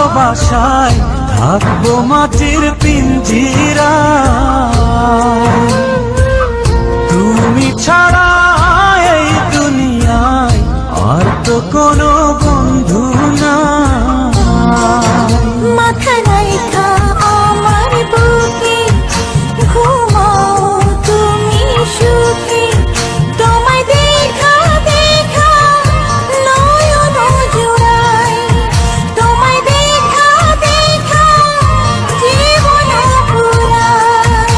ভালোবাসায় থাকবো মাটির পিঞ্জিরা। তুমি ছাড়া এই দুনিয়ায় আর তো কোনো বন্ধু না। মাথা রাইখা আমার বুকে ঘুমাও তুমি সুখে। তোমায় দেখা দেখা নয়ন জুড়াই। তোমায় দেখা দেখা জীবন পুরাই।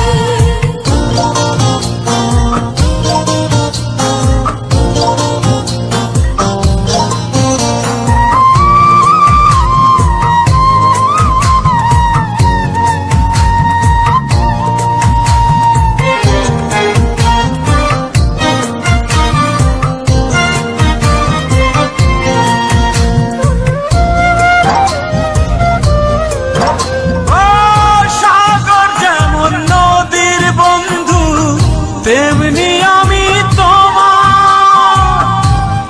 তেমনি আমি তোমার।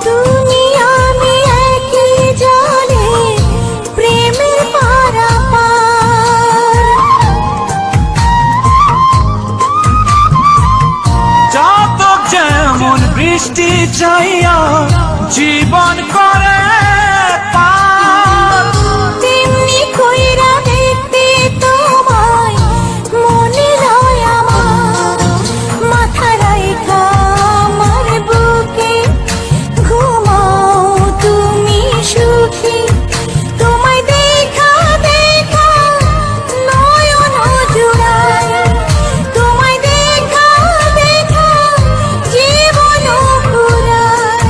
তুমি আমি একই জলে প্রেমের পারাপার। চাতক যেমন বৃষ্টি চাইয়া জীবন করে পার, তেমনি কইরা দেখতে তোমায় মনে রয় আমার। মাথা রাইখা আমার বুকে ঘুমাও তুমি সুখী। তোমায় দেখা দেখা নয়ন জুড়াই। তোমায় দেখা দেখা জীবন পুরাই।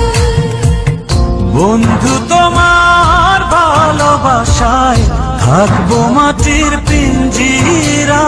বন্ধু তোমার ভালোবাসায় থাকবো মাটির পিঞ্জিরা।